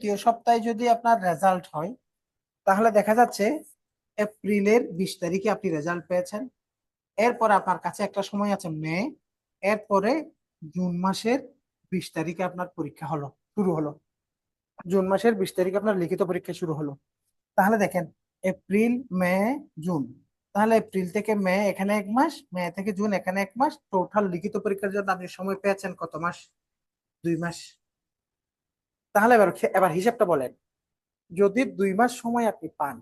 দ্বিতীয় সপ্তাহে যদি আপনার রেজাল্ট হয়, তাহলে দেখা যাচ্ছে এপ্রিলের 20 তারিখে আপনি রেজাল্ট পেয়েছেন। এরপর আপনার কাছে একটা সময় আছে মে, এরপরে জুন মাসের 20 তারিখে আপনার পরীক্ষা শুরু হলো। জুন মাসের 20 তারিখে আপনার লিখিত পরীক্ষা শুরু হলো। তাহলে দেখেন, এপ্রিল, মে, জুন। তাহলে এপ্রিল থেকে মে এখানে 1 মাস, মে থেকে জুন এখানে 1 মাস, টোটাল লিখিত পরীক্ষার জন্য আপনি সময় পেয়েছেন কত মাস? 2 মাস। তাহলে এবার এবার হিসাবটা বলেন। যদি 2 মাস সময় আপনি পান,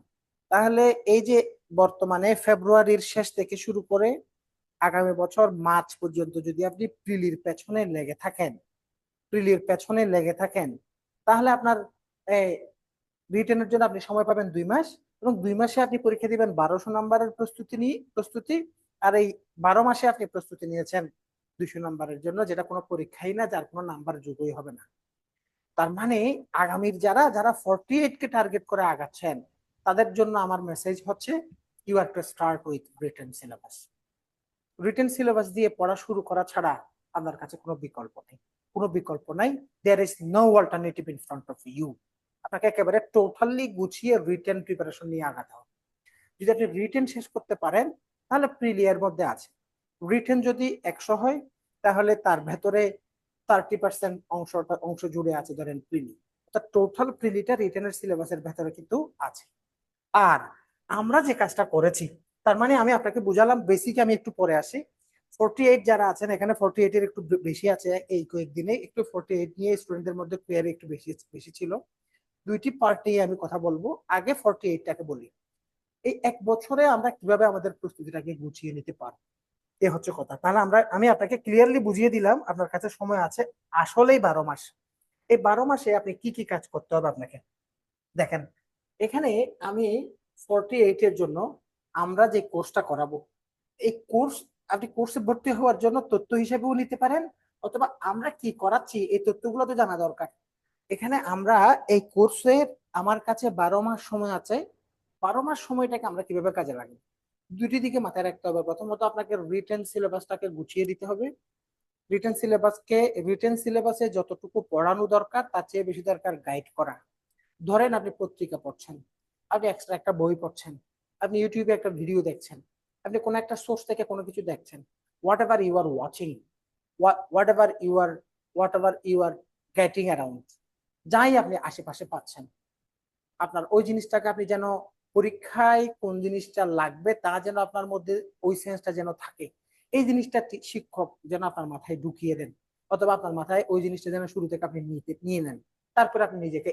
তাহলে এই যে বর্তমানে ফেব্রুয়ারির শেষ থেকে শুরু করে আগামী বছর মার্চ পর্যন্ত যদি আপনি প্রিলির পেছনে লেগে থাকেন, তাহলে আপনার রিটেনের জন্য আপনি সময় পাবেন 2 মাস। এবং 2 মাসে আপনি পরীক্ষা দিবেন 1200 নম্বরের প্রস্তুতি। আর এই 12 মাসে আপনি প্রস্তুতি নিয়েছেন 200 নম্বরের জন্য, যেটা কোনো পরীক্ষাই না, যার কোনো নাম্বার যোগই হবে না। তার মানে আগামীর যারা যারা 48 কে টার্গেট করে আগাচ্ছেন, তাদের জন্য আমার মেসেজ হচ্ছে, you are to start with written syllabus. Written syllabus দিয়ে পড়া শুরু করা ছাড়া আপনার কাছে কোনো বিকল্প নাই। There is no alternative in front of you. আপনাকে একেবারে টোটালি গুছিয়ে রিটেন প্রিপারেশন নিয়ে আগাতে হবে। যদি আপনি রিটেন শেষ করতে পারেন, তাহলে প্রিলিয়ার মধ্যে আছে। রিটেন যদি 100 হয়, তাহলে তার ভেতরে 30% অংশ জুড়ে আছে ধরেন প্রিলি। অর্থাৎ টোটাল প্রিলিটা রিটেনের সিলেবাসের ভেতরে কিন্তু আছে। আর আমরা যে কাজটা করেছি, তার মানে আমি আপনাকে বুঝালাম বেসিক, আমি একটু পরে আসি। 48 যারা আছেন এখানে, 48-এর একটু বেশি আছে এই কয়েকদিনে, একটু 48 নিয়ে স্টুডেন্টদের মধ্যে কোয়ারি একটু বেশি বেশি ছিল। দুইটি পার্ট নিয়ে আমি কথা বলবো। আগে 48টাকে বলি। এই 1 বছরে আমরা কিভাবে আমাদের প্রস্তুতিটাকে গুছিয়ে নিতে পারবো, এ হচ্ছে কথা। তাহলে আমি আপনাকে ক্লিয়ারলি বুঝিয়ে দিলাম, আপনার কাছে সময় আছে আসলেই 12 মাস। এই 12 মাসে আপনি কি কি কাজ করতে হবে আপনাকে। দেখেন, এখানে আমি 48-এর জন্য আমরা যে কোর্সটা করাবো, এই কোর্স আপনি কোর্সে ভর্তি হওয়ার জন্য তথ্য হিসেবেও নিতে পারেন, অথবা আমরা কি করাচ্ছি এই তথ্যগুলো তো জানা দরকার। এখানে আমরা এই কোর্সের, আমার কাছে 12 মাস সময় আছে। 12 মাস সময়টাকে আমরা কিভাবে কাজে লাগাবো, দুটি দিকে মাথায় রাখতে হবে। প্রথমত আপনাকে রিটেন সিলেবাসটাকে গুছিয়ে দিতে হবে। রিটেন সিলেবাসে যতটুকু পড়ানো দরকার, তার চেয়ে বেশি দরকার গাইড করা। ধরেন আপনি পত্রিকা পড়ছেন, আপনি এক্সট্রা একটা বই পড়ছেন, আপনি ইউটিউবে একটা ভিডিও দেখছেন, আপনি কোনো একটা সোর্স থেকে কোনো কিছু দেখছেন। Whatever you are watching, whatever you are whatever you are getting around, যাই আপনি আশেপাশে পাচ্ছেন, আপনার ওই জিনিসটাকে আপনি যেন পরীক্ষায় কোন জিনিসটা লাগবে তা যেন আপনার মধ্যে ওই সেন্সটা যেন থাকে। এই জিনিসটা শিক্ষক যেন আপনার মাথায় ঢুকিয়ে দেন, অথবা আপনার মাথায় ওই জিনিসটা যেন শুরু থেকে আপনি নিয়ে নেন। তারপরে আপনি নিজেকে